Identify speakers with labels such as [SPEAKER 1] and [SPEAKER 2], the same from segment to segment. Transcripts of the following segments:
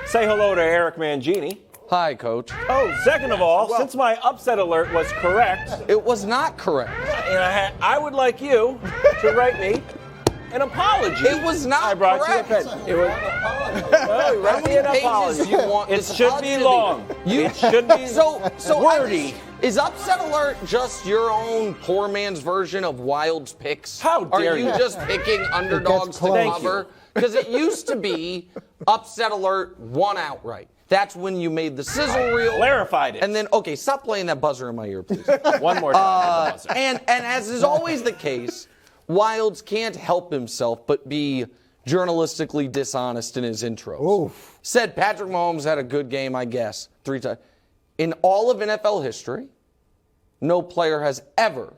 [SPEAKER 1] Say hello to Eric Mangini.
[SPEAKER 2] Hi, Coach.
[SPEAKER 1] Oh, second of all, since my upset alert was correct,
[SPEAKER 2] It was not correct.
[SPEAKER 1] and I would like you to write me an apology.
[SPEAKER 2] It was not
[SPEAKER 1] I brought
[SPEAKER 2] correct.
[SPEAKER 1] you a pen. It was. No, write me an
[SPEAKER 2] pages
[SPEAKER 1] apology.
[SPEAKER 2] do you want
[SPEAKER 1] It
[SPEAKER 2] this
[SPEAKER 1] should
[SPEAKER 2] apology
[SPEAKER 1] be
[SPEAKER 2] to be?
[SPEAKER 1] long. It should be
[SPEAKER 2] So
[SPEAKER 1] wordy.
[SPEAKER 2] Is Upset Alert just your own poor man's version of Wild's picks?
[SPEAKER 1] How dare
[SPEAKER 2] Are you
[SPEAKER 1] you.
[SPEAKER 2] just picking underdogs to
[SPEAKER 3] close.
[SPEAKER 1] Thank
[SPEAKER 2] cover? Because it used to be Upset Alert won outright. That's when you made the sizzle reel.
[SPEAKER 1] Clarified it.
[SPEAKER 2] And then, okay, stop playing that buzzer in my ear, please.
[SPEAKER 1] One more time. with the buzzer.
[SPEAKER 2] And as is always the case, Wilds can't help himself but be journalistically dishonest in his intros.
[SPEAKER 3] Oof.
[SPEAKER 2] Said Patrick Mahomes had a good game, I guess, 3 times. In all of NFL history, no player has ever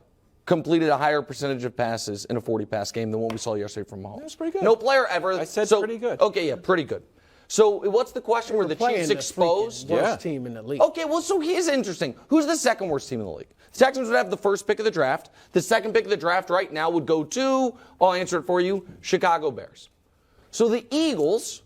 [SPEAKER 2] completed a higher percentage of passes in a 40-pass game than what we saw yesterday from Mahomes.
[SPEAKER 1] That's pretty good.
[SPEAKER 2] No player ever.
[SPEAKER 1] I said pretty good.
[SPEAKER 2] Okay, yeah, pretty good. So what's the question? Were the Chiefs exposed?
[SPEAKER 4] Worst team in the league.
[SPEAKER 2] Okay, well, so here's interesting. Who's the second worst team in the league? The Texans would have the first pick of the draft. The second pick of the draft right now would go to, I'll answer it for you, Chicago Bears. So the Eagles,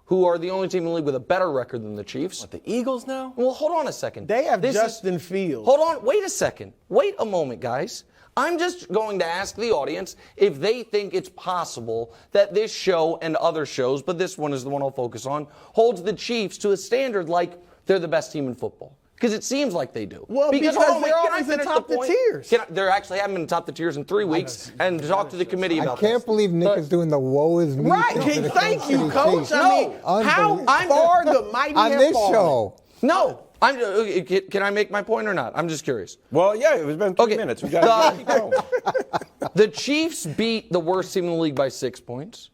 [SPEAKER 2] who are the only team in the league with a better record than the Chiefs.
[SPEAKER 1] What, the Eagles now?
[SPEAKER 2] Well, hold on a second.
[SPEAKER 4] They have
[SPEAKER 2] This
[SPEAKER 4] Justin Fields.
[SPEAKER 2] Hold on, wait a second. Wait a moment, guys. I'm just going to ask the audience if they think it's possible that this show and other shows, but this one is the one I'll focus on, holds the Chiefs to a standard like they're the best team in football. Because it seems like they do.
[SPEAKER 4] Well, because
[SPEAKER 2] hold on,
[SPEAKER 4] they're
[SPEAKER 2] can I
[SPEAKER 4] always
[SPEAKER 2] finish
[SPEAKER 4] atop the
[SPEAKER 2] point?
[SPEAKER 4] tiers.
[SPEAKER 2] They actually haven't been atop the tiers in 3 weeks, and talk to the committee
[SPEAKER 3] I
[SPEAKER 2] about
[SPEAKER 3] can't
[SPEAKER 2] this.
[SPEAKER 3] believe Nick
[SPEAKER 2] But-
[SPEAKER 3] is doing the woe is me.
[SPEAKER 4] Right.
[SPEAKER 3] thing to the
[SPEAKER 4] Thank
[SPEAKER 3] Kansas
[SPEAKER 4] you,
[SPEAKER 3] City
[SPEAKER 4] Coach.
[SPEAKER 3] Chiefs.
[SPEAKER 4] I mean, how
[SPEAKER 3] Unbelievable.
[SPEAKER 4] far the mighty
[SPEAKER 3] On
[SPEAKER 4] have
[SPEAKER 3] this
[SPEAKER 4] fallen.
[SPEAKER 3] show.
[SPEAKER 2] No. Can I make my point or not? I'm just curious.
[SPEAKER 1] Well, yeah, it was been 3
[SPEAKER 2] Okay.
[SPEAKER 1] minutes. We got to keep going.
[SPEAKER 2] The Chiefs beat the worst team in the league by 6 points.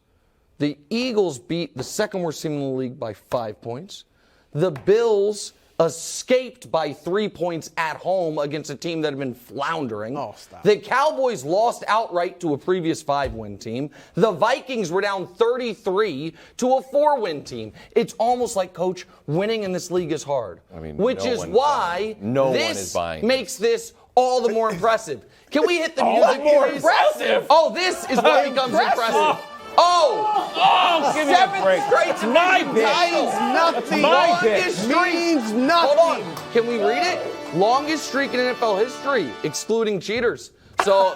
[SPEAKER 2] The Eagles beat the second worst team in the league by 5 points. The Bills escaped by 3 points at home against a team that had been floundering.
[SPEAKER 4] Oh, stop.
[SPEAKER 2] The Cowboys lost outright to a previous 5-win team. The Vikings were down 33 to a 4-win team. It's almost like, Coach, winning in this league is hard.
[SPEAKER 1] I mean,
[SPEAKER 2] which
[SPEAKER 1] no
[SPEAKER 2] is
[SPEAKER 1] one's
[SPEAKER 2] why
[SPEAKER 1] buying. No one
[SPEAKER 2] this
[SPEAKER 1] is buying.
[SPEAKER 2] makes this all the more impressive. Can we hit the
[SPEAKER 1] All
[SPEAKER 2] music?
[SPEAKER 1] the more
[SPEAKER 2] please?
[SPEAKER 1] impressive?
[SPEAKER 2] Oh, this is what becomes impressive. Oh,
[SPEAKER 1] Give me a
[SPEAKER 2] seventh
[SPEAKER 1] break.
[SPEAKER 2] straight
[SPEAKER 1] It's my
[SPEAKER 2] league
[SPEAKER 1] bit.
[SPEAKER 2] title.
[SPEAKER 4] Nothing.
[SPEAKER 1] My bit.
[SPEAKER 2] Longest streak.
[SPEAKER 4] Means nothing.
[SPEAKER 2] Hold on. Can we read it? Longest streak in NFL history, excluding cheaters. So,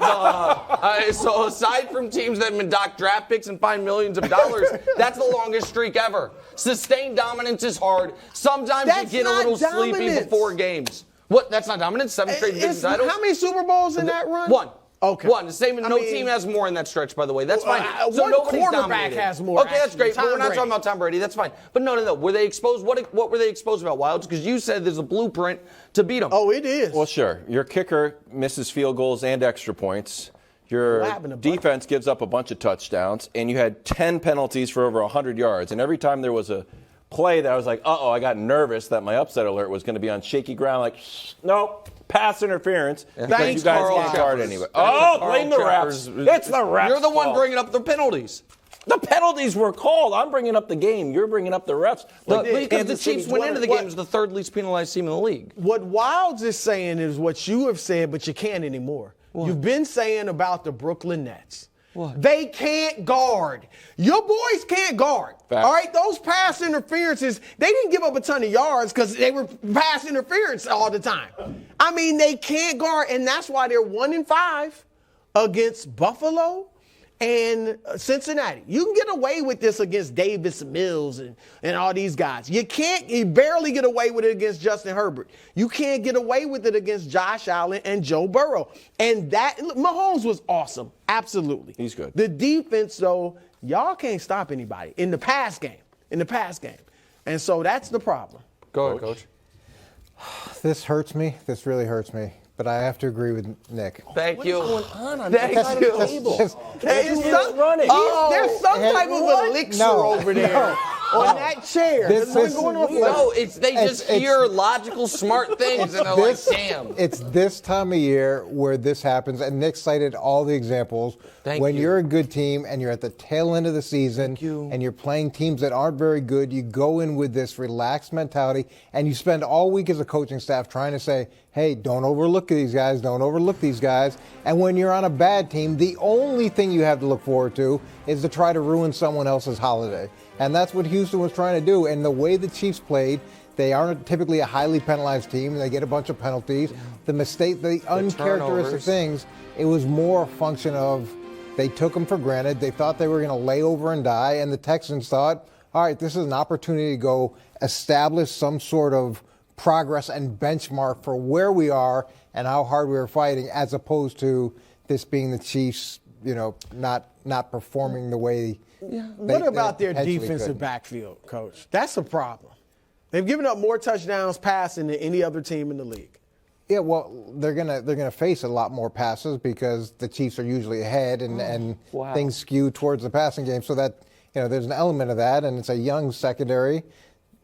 [SPEAKER 2] so aside from teams that have been docked draft picks and fined millions of dollars, that's the longest streak ever. Sustained dominance is hard. Sometimes
[SPEAKER 4] That's
[SPEAKER 2] you get a
[SPEAKER 4] not
[SPEAKER 2] little sleepy
[SPEAKER 4] dominance.
[SPEAKER 2] before games. What? That's not dominance? 7 straight division titles?
[SPEAKER 4] How many Super Bowls in that run?
[SPEAKER 2] One.
[SPEAKER 4] Okay.
[SPEAKER 2] One. The same.
[SPEAKER 4] I
[SPEAKER 2] No
[SPEAKER 4] mean,
[SPEAKER 2] team has more in that stretch, by the way. That's fine.
[SPEAKER 4] one
[SPEAKER 2] nobody's
[SPEAKER 4] quarterback
[SPEAKER 2] dominated.
[SPEAKER 4] has more,
[SPEAKER 2] Okay, that's
[SPEAKER 4] actually.
[SPEAKER 2] great. But
[SPEAKER 4] Tom
[SPEAKER 2] we're not
[SPEAKER 4] Brady.
[SPEAKER 2] talking about Tom Brady. That's fine. But no. Were they exposed? What were they exposed about, Wilds? Because you said there's a blueprint to beat them.
[SPEAKER 4] Oh, it is.
[SPEAKER 1] Well, sure. Your kicker misses field goals and extra points. Your
[SPEAKER 4] Lab in a bucket.
[SPEAKER 1] defense gives up a bunch of touchdowns, and you had 10 penalties for over 100 yards. And every time there was a play that I was like, I got nervous that my upset alert was going to be on shaky ground. Like, nope, pass interference. Because
[SPEAKER 4] Thanks,
[SPEAKER 1] you guys
[SPEAKER 4] Carl
[SPEAKER 1] can't guard
[SPEAKER 4] Cheffers.
[SPEAKER 1] anyway.
[SPEAKER 2] Carl
[SPEAKER 1] Blame the
[SPEAKER 2] Cheffers.
[SPEAKER 1] refs. It's the refs.
[SPEAKER 2] You're the one
[SPEAKER 1] fault.
[SPEAKER 2] bringing up the penalties.
[SPEAKER 1] The penalties were called. I'm bringing up the game. You're bringing up the refs.
[SPEAKER 2] Because the
[SPEAKER 1] Kansas City
[SPEAKER 2] Chiefs went into the
[SPEAKER 4] what-
[SPEAKER 2] game as the third least penalized team in the league.
[SPEAKER 4] What Wilds is saying is what you have said, but you can't anymore. You've been saying about the Brooklyn Nets.
[SPEAKER 2] What?
[SPEAKER 4] They can't guard. Your boys can't guard.
[SPEAKER 1] Fact.
[SPEAKER 4] All right, those pass interferences, they didn't give up a ton of yards because they were pass interference all the time. I mean, they can't guard, and that's why they're 1-5 against Buffalo and Cincinnati. You can get away with this against Davis Mills and all these guys. You barely get away with it against Justin Herbert. You can't get away with it against Josh Allen and Joe Burrow. And Mahomes was awesome. Absolutely.
[SPEAKER 1] He's good.
[SPEAKER 4] The defense, though, y'all can't stop anybody in the pass game. And so that's the problem.
[SPEAKER 2] Go ahead, Coach.
[SPEAKER 3] This hurts me. This really hurts me. But I have to agree with Nick.
[SPEAKER 2] Thank you.
[SPEAKER 1] What's going on
[SPEAKER 2] Thank
[SPEAKER 1] this side
[SPEAKER 2] you.
[SPEAKER 1] of the table?
[SPEAKER 4] There's some,
[SPEAKER 1] running.
[SPEAKER 4] there's some type of
[SPEAKER 3] what?
[SPEAKER 4] elixir
[SPEAKER 3] No,
[SPEAKER 4] over there on that chair.
[SPEAKER 3] This-
[SPEAKER 4] There's
[SPEAKER 3] this-
[SPEAKER 4] one going on.
[SPEAKER 2] No, they just
[SPEAKER 3] It's-
[SPEAKER 2] hear logical, smart things, and they're like, damn.
[SPEAKER 3] It's this time of year where this happens, and Nick cited all the examples.
[SPEAKER 2] Thank
[SPEAKER 3] when
[SPEAKER 2] you.
[SPEAKER 3] you're a good team and you're at the tail end of the season and you're playing teams that aren't very good, you go in with this relaxed mentality, and you spend all week as a coaching staff trying to say, hey, don't overlook these guys, don't overlook these guys. And when you're on a bad team, the only thing you have to look forward to is to try to ruin someone else's holiday. And that's what Houston was trying to do. And the way the Chiefs played, they aren't typically a highly penalized team, and they get a bunch of penalties. The uncharacteristic
[SPEAKER 2] turnovers.
[SPEAKER 3] things, it was more a function of they took them for granted. They thought they were going to lay over and die, and the Texans thought, all right, this is an opportunity to go establish some sort of progress and benchmark for where we are and how hard we were fighting, as opposed to this being the Chiefs, not performing the way.
[SPEAKER 4] What about their
[SPEAKER 3] potentially
[SPEAKER 4] defensive
[SPEAKER 3] could.
[SPEAKER 4] backfield, Coach? That's a problem. They've given up more touchdowns passing than any other team in the league.
[SPEAKER 3] Yeah, well, they're gonna face a lot more passes because the Chiefs are usually ahead, and things skew towards the passing game. So that there's an element of that, and it's a young secondary.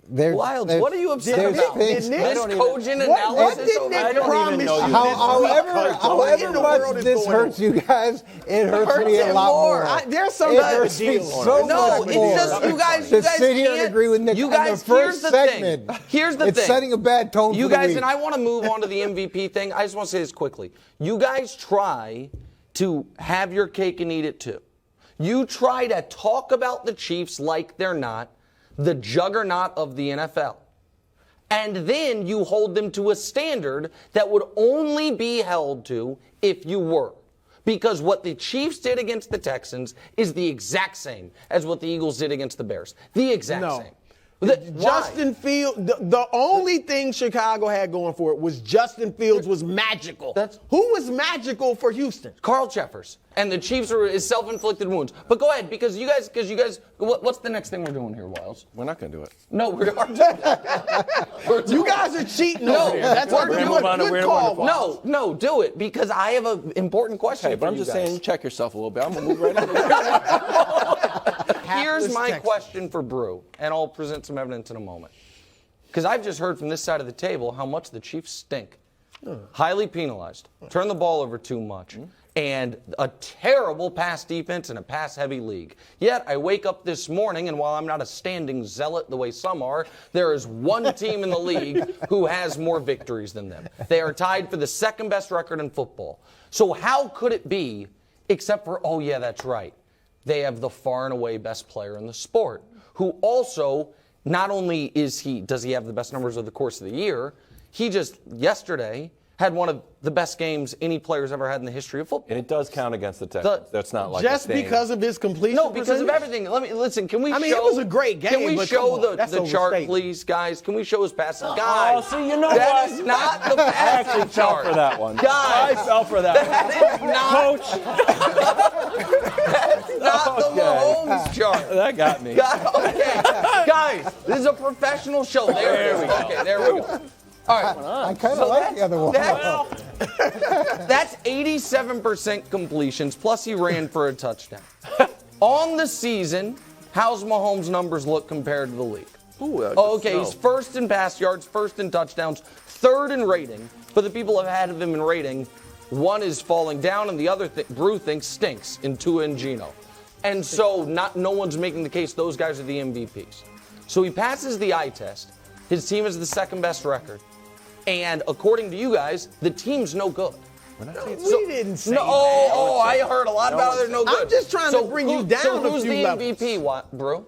[SPEAKER 2] Wild, what are you upset about?
[SPEAKER 4] Did Nick-
[SPEAKER 2] This cogent
[SPEAKER 4] What
[SPEAKER 2] analysis
[SPEAKER 4] did
[SPEAKER 2] over
[SPEAKER 4] Nick
[SPEAKER 1] I don't even
[SPEAKER 4] promise
[SPEAKER 1] know
[SPEAKER 4] you?
[SPEAKER 1] you.
[SPEAKER 3] However much this hurts you guys, it hurts me a
[SPEAKER 2] him
[SPEAKER 3] lot
[SPEAKER 2] more.
[SPEAKER 3] more.
[SPEAKER 4] There's some
[SPEAKER 3] It
[SPEAKER 4] type of
[SPEAKER 3] hurts me
[SPEAKER 4] deal.
[SPEAKER 3] so
[SPEAKER 2] No,
[SPEAKER 3] much
[SPEAKER 2] it's
[SPEAKER 3] more
[SPEAKER 2] just you guys
[SPEAKER 3] to sit here and
[SPEAKER 2] can't-
[SPEAKER 3] agree with Nick
[SPEAKER 2] you
[SPEAKER 3] on
[SPEAKER 2] guys,
[SPEAKER 3] the first
[SPEAKER 2] here's the
[SPEAKER 3] segment.
[SPEAKER 2] thing. Here's the
[SPEAKER 3] it's
[SPEAKER 2] thing.
[SPEAKER 3] setting a bad tone
[SPEAKER 2] You
[SPEAKER 3] for the
[SPEAKER 2] guys,
[SPEAKER 3] week.
[SPEAKER 2] and I want to move on to the MVP thing. I just want to say this quickly. You guys try to have your cake and eat it too. You try to talk about the Chiefs like they're not the juggernaut of the NFL. And then you hold them to a standard that would only be held to if you were. Because what the Chiefs did against the Texans is the exact same as what the Eagles did against the Bears. The exact same. Why?
[SPEAKER 4] Justin Fields, the only thing Chicago had going for it was Justin Fields was magical. Who was magical for Houston?
[SPEAKER 2] Carl Jeffers. And the Chiefs are his self-inflicted wounds. But go ahead, because you guys, what's the next thing we're doing here, Wiles?
[SPEAKER 1] We're not going to do it.
[SPEAKER 2] No, we're
[SPEAKER 4] You guys are cheating
[SPEAKER 2] No,
[SPEAKER 4] over there. That's
[SPEAKER 2] we're
[SPEAKER 4] what we're
[SPEAKER 2] gonna
[SPEAKER 4] doing.
[SPEAKER 1] move on to
[SPEAKER 4] Good
[SPEAKER 1] where
[SPEAKER 4] call.
[SPEAKER 1] we're
[SPEAKER 4] Bob.
[SPEAKER 2] No, do it, because I have an important question
[SPEAKER 1] Okay,
[SPEAKER 2] for
[SPEAKER 1] but I'm
[SPEAKER 2] you
[SPEAKER 1] just
[SPEAKER 2] guys.
[SPEAKER 1] saying, check yourself a little bit. I'm going to move right into
[SPEAKER 2] Here's my
[SPEAKER 4] Texans.
[SPEAKER 2] question for Brew, and I'll present some evidence in a moment. Because I've just heard from this side of the table how much the Chiefs stink. Highly penalized, turn the ball over too much, and a terrible pass defense in a pass-heavy league. Yet I wake up this morning, and while I'm not a standing zealot the way some are, there is one team in the league who has more victories than them. They are tied for the second-best record in football. So how could it be, except for, oh yeah, that's right, they have the far and away best player in the sport, who also, not only does he have the best numbers of the course of the year, he just yesterday had one of the best games any player's ever had in the history of football.
[SPEAKER 1] And it does count against the Texans. That's not like
[SPEAKER 4] Just
[SPEAKER 1] a thing.
[SPEAKER 4] because of his completion
[SPEAKER 2] No, because of
[SPEAKER 4] percentage?
[SPEAKER 2] everything. Listen. Can we?
[SPEAKER 4] I mean,
[SPEAKER 2] show,
[SPEAKER 4] it was a great game,
[SPEAKER 2] Can we
[SPEAKER 4] but
[SPEAKER 2] show
[SPEAKER 4] come on, that's
[SPEAKER 2] the chart,
[SPEAKER 4] overstatement.
[SPEAKER 2] please, guys? Can we show his passes, guys?
[SPEAKER 1] see, you know
[SPEAKER 2] that
[SPEAKER 1] what?
[SPEAKER 2] is not the
[SPEAKER 1] I actually
[SPEAKER 2] passing
[SPEAKER 1] fell
[SPEAKER 2] chart
[SPEAKER 1] for that one.
[SPEAKER 2] guys.
[SPEAKER 1] I fell for that
[SPEAKER 2] That is not
[SPEAKER 1] Coach.
[SPEAKER 2] the Mahomes chart.
[SPEAKER 1] That got me.
[SPEAKER 2] Okay, guys, this is a professional show. There we go. Okay, there we go. All right.
[SPEAKER 3] I kind of like the other one.
[SPEAKER 2] That's 87% completions, plus he ran for a touchdown. On the season, how's Mahomes' numbers look compared to the league? Okay, he's first in pass yards, first in touchdowns, third in rating. But the people have had him in rating. One is falling down, and the other, Brew thinks, stinks in Tua and Geno. And so no one's making the case those guys are the MVPs. So he passes the eye test. His team has the second best record. And according to you guys, the team's no good.
[SPEAKER 4] We didn't say that.
[SPEAKER 2] I heard a lot about it. They're no good.
[SPEAKER 4] I'm just trying to bring you down
[SPEAKER 2] So
[SPEAKER 4] a
[SPEAKER 2] who's
[SPEAKER 4] few
[SPEAKER 2] the
[SPEAKER 4] levels.
[SPEAKER 2] MVP, Brew?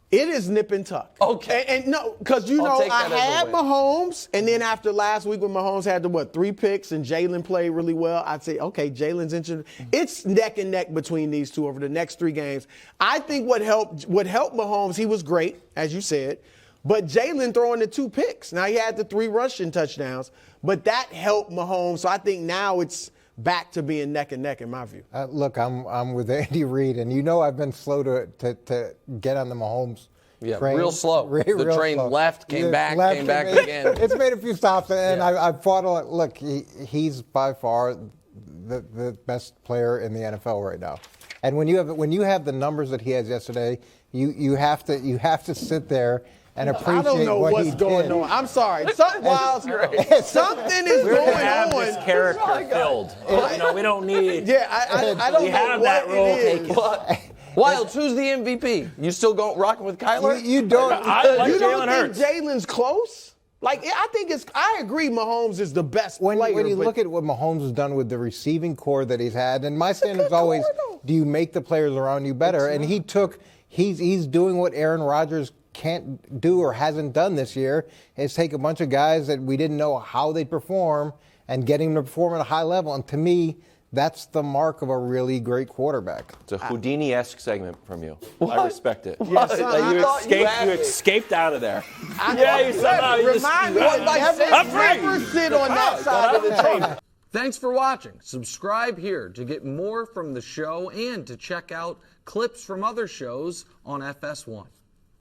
[SPEAKER 4] It is nip and tuck.
[SPEAKER 2] Okay.
[SPEAKER 4] And no, because
[SPEAKER 2] I'll take
[SPEAKER 4] I
[SPEAKER 2] that as a
[SPEAKER 4] had
[SPEAKER 2] win.
[SPEAKER 4] Mahomes, and then after last week when Mahomes had the 3 picks and Jalen played really well, I'd say, okay, Jalen's injured. It's neck and neck between these two over the next 3 games. I think what helped Mahomes, he was great, as you said, but Jalen throwing the 2 picks. Now he had the 3 rushing touchdowns, but that helped Mahomes. So I think now it's back to being neck and neck in my view.
[SPEAKER 3] Look, I'm with Andy Reid, and I've been slow to get on the Mahomes train.
[SPEAKER 2] Real slow. The train left, came back again.
[SPEAKER 3] It's made a few stops, and I've fought a lot. Look, he's by far the best player in the NFL right now. And when you have the numbers that he has yesterday, you have to sit there and appreciate
[SPEAKER 4] I don't know
[SPEAKER 3] what
[SPEAKER 4] what's
[SPEAKER 3] he
[SPEAKER 4] going
[SPEAKER 3] did.
[SPEAKER 4] on. I'm sorry. Something is
[SPEAKER 5] We're
[SPEAKER 4] going
[SPEAKER 5] gonna have
[SPEAKER 4] on.
[SPEAKER 5] this character filled. We don't need.
[SPEAKER 4] Yeah, I don't
[SPEAKER 5] We
[SPEAKER 4] know
[SPEAKER 5] have
[SPEAKER 4] what
[SPEAKER 5] that role
[SPEAKER 4] it is.
[SPEAKER 5] taken.
[SPEAKER 2] Wilds, who's the MVP? You still rocking with Kyler?
[SPEAKER 3] You don't.
[SPEAKER 5] I like
[SPEAKER 4] You don't
[SPEAKER 5] Jalen
[SPEAKER 4] think
[SPEAKER 5] Hurts.
[SPEAKER 4] Jalen's close? I agree Mahomes is the best player.
[SPEAKER 3] When you
[SPEAKER 4] but-
[SPEAKER 3] look at what Mahomes has done with the receiving core that he's had, and my standard is always, do you make the players around you better? And he took he's doing what Aaron Rodgers can't do or hasn't done this year, is take a bunch of guys that we didn't know how they'd perform and getting them to perform at a high level. And to me, that's the mark of a really great quarterback.
[SPEAKER 1] It's a Houdini-esque segment from you.
[SPEAKER 2] What?
[SPEAKER 1] I respect it.
[SPEAKER 2] What?
[SPEAKER 4] son,
[SPEAKER 2] I
[SPEAKER 1] You
[SPEAKER 2] thought
[SPEAKER 1] escaped,
[SPEAKER 2] asked me.
[SPEAKER 1] escaped out of there.
[SPEAKER 4] Yeah,
[SPEAKER 1] you somehow you just-
[SPEAKER 4] remind me
[SPEAKER 2] What,
[SPEAKER 4] to
[SPEAKER 2] like
[SPEAKER 4] never sit on that side of the table.
[SPEAKER 2] Thanks for watching. Subscribe here to get more from the show and to check out clips from other shows on FS1.